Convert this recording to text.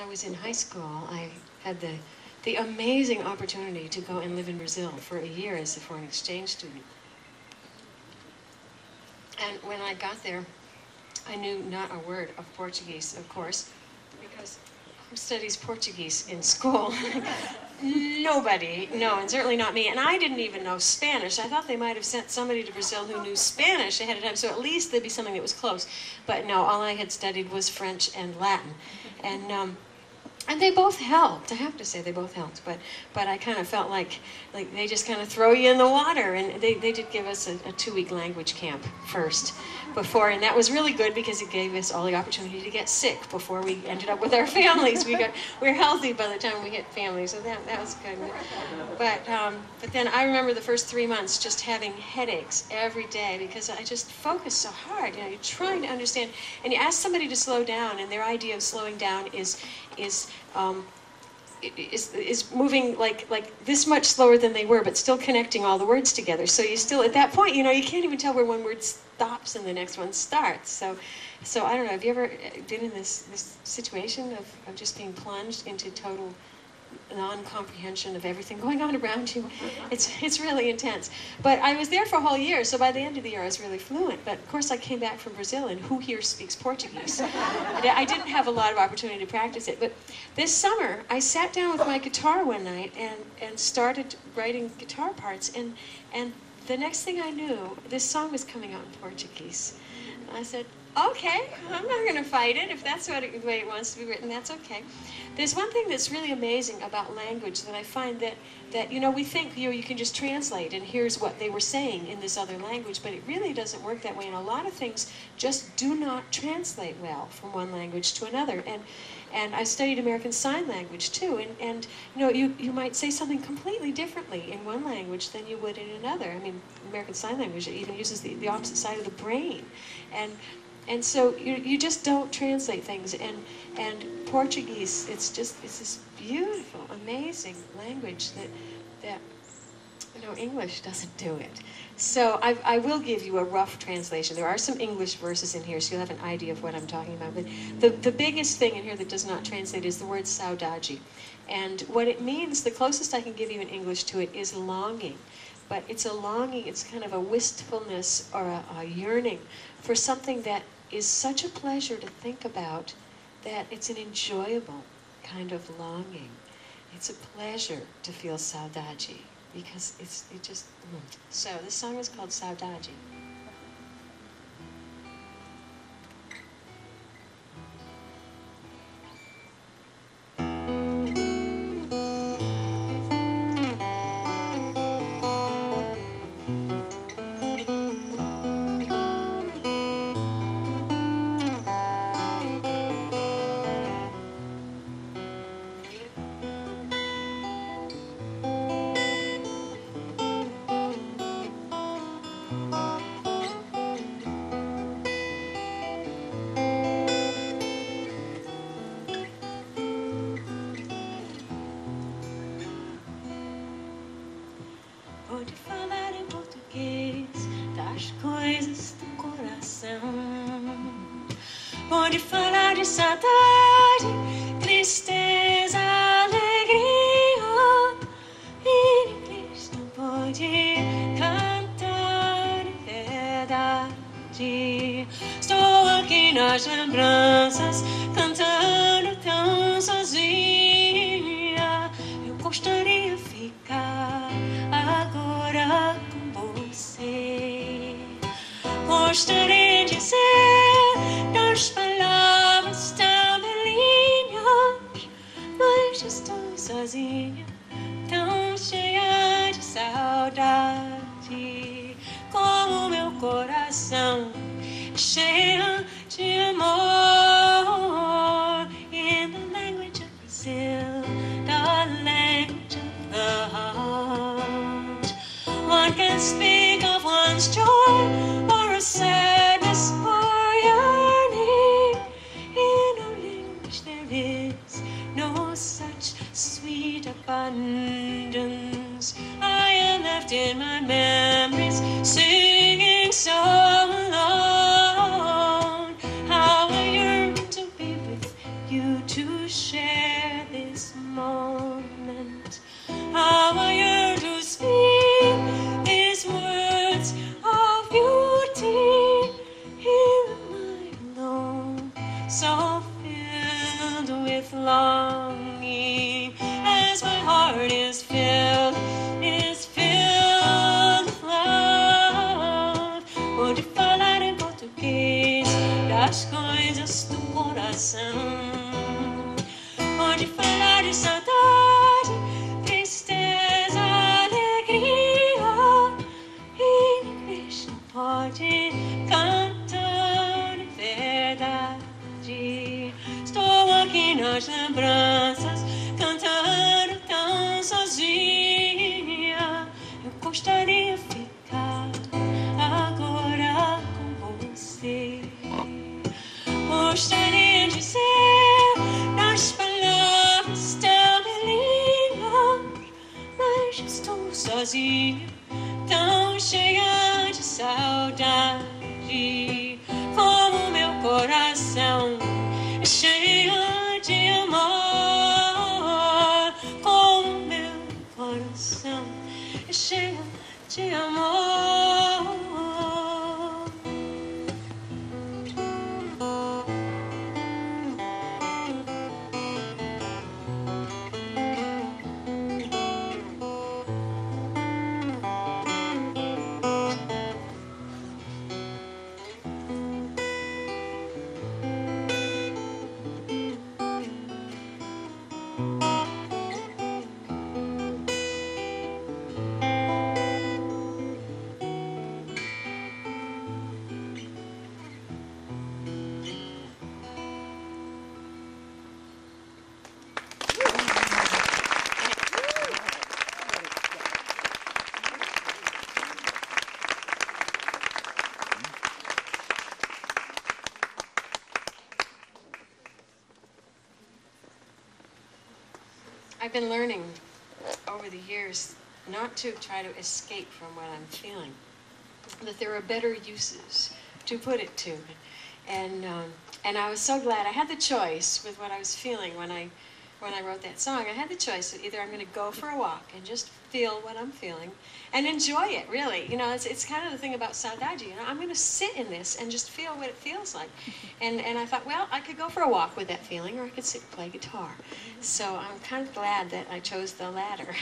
was in high school, I had the amazing opportunity to go and live in Brazil for a year as a foreign exchange student. And when I got there, I knew not a word of Portuguese, of course, because who studies Portuguese in school? Nobody, no, and certainly not me. And I didn't even know Spanish. I thought they might have sent somebody to Brazil who knew Spanish ahead of time, so at least there'd be something that was close. But no, all I had studied was French and Latin. And they both helped. I have to say they both helped. But I kind of felt like they just kind of throw you in the water. And they did give us a 2-week language camp first before. And that was really good because it gave us all the opportunity to get sick before we ended up with our families. We were healthy by the time we hit family. So that was good. But then I remember the first 3 months just having headaches every day because I just focused so hard. You know, you're trying to understand. And you ask somebody to slow down, and their idea of slowing down is moving like this much slower than they were, but still connecting all the words together. So you still, at that point, you know, you can't even tell where one word stops and the next one starts. So I don't know, have you ever been in this situation of just being plunged into total non-comprehension of everything going on around you? It's really intense. But I was there for a whole year, so by the end of the year I was really fluent. But of course I came back from Brazil, and who here speaks Portuguese? I didn't have a lot of opportunity to practice it. But this summer I sat down with my guitar one night and started writing guitar parts, and the next thing I knew, this song was coming out in Portuguese. And I said, okay, I'm not going to fight it. If that's the way it wants to be written, that's okay. There's one thing that's really amazing about language that I find that you know, we think, you know, you can just translate and here's what they were saying in this other language, but it really doesn't work that way. And a lot of things just do not translate well from one language to another. And I studied American Sign Language too, and you know, you might say something completely differently in one language than you would in another. I mean, American Sign Language even uses the opposite side of the brain, and so you just don't translate things. And Portuguese, it's this beautiful, amazing language that you know, English doesn't do it. So I will give you a rough translation. There are some English verses in here, so you'll have an idea of what I'm talking about. But the biggest thing in here that does not translate is the word saudade. And what it means, the closest I can give you in English to it, is longing. But it's a longing, it's kind of a wistfulness or a yearning for something that is such a pleasure to think about that it's an enjoyable kind of longing. It's a pleasure to feel saudade. Because it just. So this song is called Saudade. Pode falar em português das coisas do coração. Pode falar de saudade, tristeza, alegria. Em inglês não pode cantar verdade. Estou aqui nas lembranças, cantando tão sozinha. Eu gostaria de ficar agora com você. Gostaria de dizer das palavras tão bellinhas, mas estou sozinha, tão cheia de saudade, como meu coração cheia de amor. In the language of Brazil, the language of the heart, one can speak of one's joy or a sadness or yearning. In our language there is no such sweet abundance. I am left in my memories singing so alone. How I yearn to be with you too. to share this moment. How I yearn to speak these words of beauty. Here am I alone, so filled with longing, as my heart is filled with love. Pode falar em português das coisas do coração. Pode falar de saudade, tristeza, alegria. Em inglês não pode, cantando verdade. Estou aqui nas lembranças, cantando tão sozinha. Eu gostaria de ficar agora com você. Gostaria de dizer nas palavras tão bellinhas, mas estou sozinha, tão cheia de saudade, como meu coração é cheia de amor, como meu coração é cheia de amor. I've been learning over the years not to try to escape from what I'm feeling, that there are better uses to put it to. And I was so glad I had the choice with what I was feeling when I wrote that song. I had the choice that either I'm going to go for a walk and just feel what I'm feeling and enjoy it, really. You know, it's kind of the thing about Saudade. You know, I'm going to sit in this and just feel what it feels like. And I thought, well, I could go for a walk with that feeling, or I could sit and play guitar. So I'm kind of glad that I chose the latter.